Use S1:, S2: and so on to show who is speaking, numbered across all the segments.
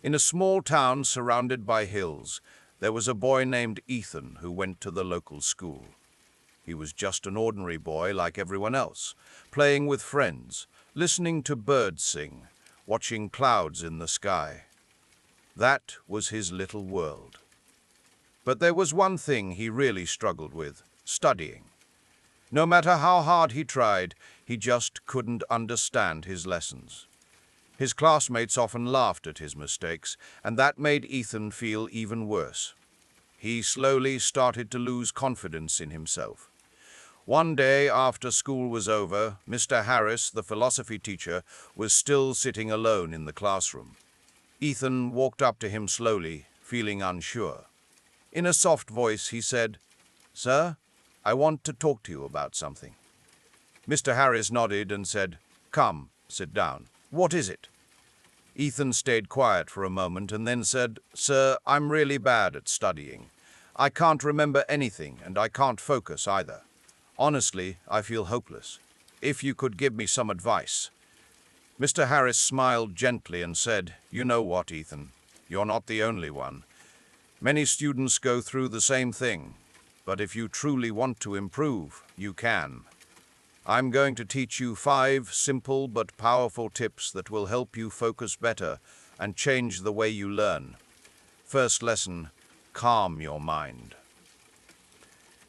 S1: In a small town surrounded by hills, there was a boy named Ethan who went to the local school. He was just an ordinary boy like everyone else, playing with friends, listening to birds sing, watching clouds in the sky. That was his little world. But there was one thing he really struggled with: studying. No matter how hard he tried, he just couldn't understand his lessons. His classmates often laughed at his mistakes, and that made Ethan feel even worse. He slowly started to lose confidence in himself. One day after school was over, Mr. Harris, the philosophy teacher, was still sitting alone in the classroom. Ethan walked up to him slowly, feeling unsure. In a soft voice, he said, "Sir, I want to talk to you about something." Mr. Harris nodded and said, "Come, sit down. What is it?" Ethan stayed quiet for a moment and then said, "Sir, I'm really bad at studying. I can't remember anything and I can't focus either. Honestly, I feel hopeless. If you could give me some advice." Mr. Harris smiled gently and said, "You know what, Ethan? You're not the only one. Many students go through the same thing, but if you truly want to improve, you can. I'm going to teach you 5 simple but powerful tips that will help you focus better and change the way you learn. First lesson: calm your mind.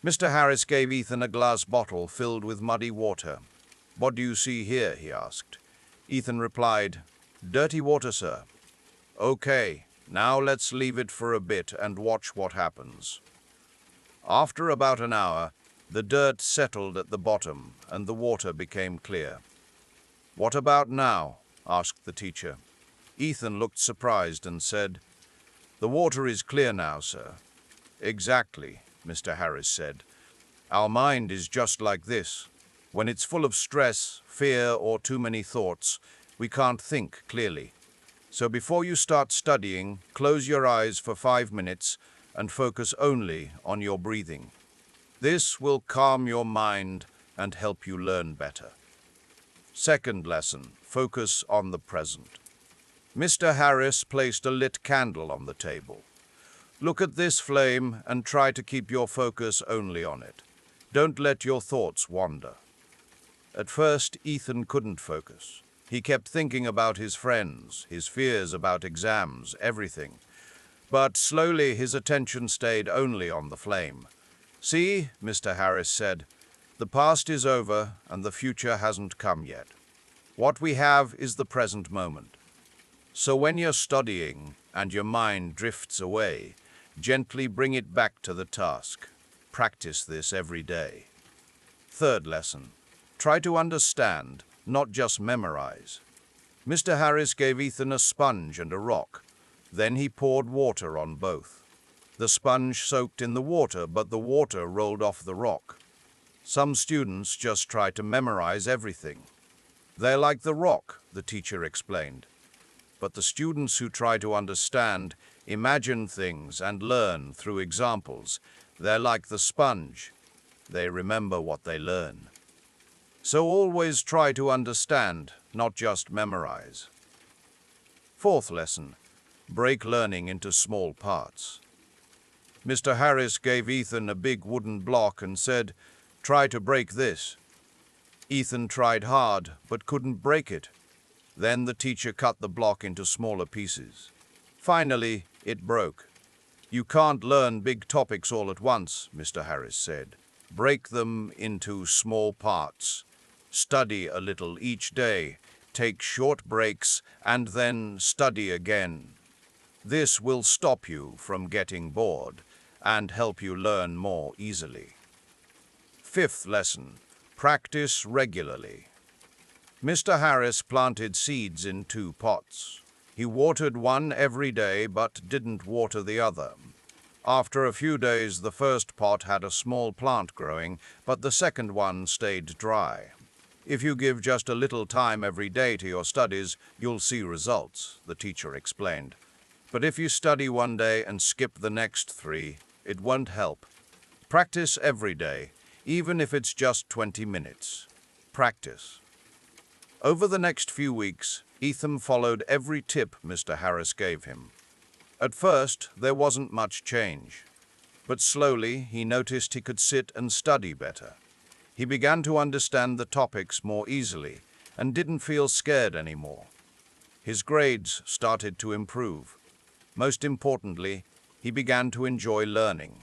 S1: Mr. Harris gave Ethan a glass bottle filled with muddy water. "What do you see here?" he asked. Ethan replied, "Dirty water, sir." "Okay, now let's leave it for a bit and watch what happens." After about an hour, the dirt settled at the bottom and the water became clear. "What about now?" asked the teacher. Ethan looked surprised and said, "The water is clear now, sir." "Exactly," Mr. Harris said. "Our mind is just like this. When it's full of stress, fear, or too many thoughts, we can't think clearly. So before you start studying, close your eyes for 5 minutes and focus only on your breathing. This will calm your mind and help you learn better." Second lesson: focus on the present. Mr. Harris placed a lit candle on the table. "Look at this flame and try to keep your focus only on it. Don't let your thoughts wander." At first, Ethan couldn't focus. He kept thinking about his friends, his fears about exams, everything. But slowly his attention stayed only on the flame. "See," Mr. Harris said, "the past is over and the future hasn't come yet. What we have is the present moment. So when you're studying and your mind drifts away, gently bring it back to the task. Practice this every day." Third lesson: try to understand, not just memorize. Mr. Harris gave Ethan a sponge and a rock. Then he poured water on both. The sponge soaked in the water, but the water rolled off the rock. Some students just try to memorize everything. "They're like the rock," the teacher explained. But the students who try to understand, imagine things, and learn through examples, they're like the sponge. They remember what they learn. So always try to understand, not just memorize. Fourth lesson: break learning into small parts. Mr. Harris gave Ethan a big wooden block and said, "Try to break this." Ethan tried hard, but couldn't break it. Then the teacher cut the block into smaller pieces. Finally, it broke. "You can't learn big topics all at once," Mr. Harris said. "Break them into small parts. Study a little each day, take short breaks, and then study again. This will stop you from getting bored and help you learn more easily." Fifth lesson: practice regularly. Mr. Harris planted seeds in 2 pots. He watered one every day but didn't water the other. After a few days, the first pot had a small plant growing, but the second one stayed dry. "If you give just a little time every day to your studies, you'll see results," the teacher explained. "But if you study one day and skip the next 3, it won't help. Practice every day, even if it's just 20 minutes. Practice." Over the next few weeks, Ethan followed every tip Mr. Harris gave him. At first, there wasn't much change, but slowly he noticed he could sit and study better. He began to understand the topics more easily and didn't feel scared anymore. His grades started to improve. Most importantly, he began to enjoy learning.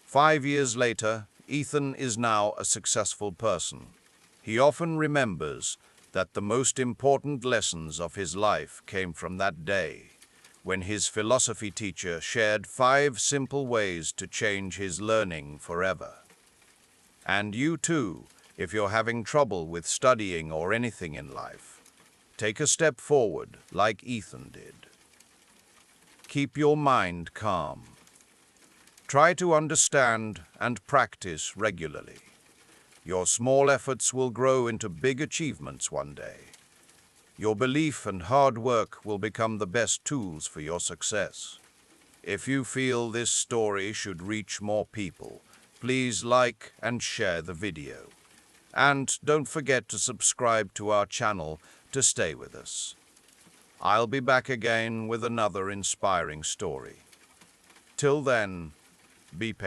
S1: 5 years later, Ethan is now a successful person. He often remembers that the most important lessons of his life came from that day, when his philosophy teacher shared 5 simple ways to change his learning forever. And you too, if you're having trouble with studying or anything in life, take a step forward like Ethan did. Keep your mind calm. Try to understand and practice regularly. Your small efforts will grow into big achievements one day. Your belief and hard work will become the best tools for your success. If you feel this story should reach more people, please like and share the video. And don't forget to subscribe to our channel to stay with us. I'll be back again with another inspiring story. Till then, be patient.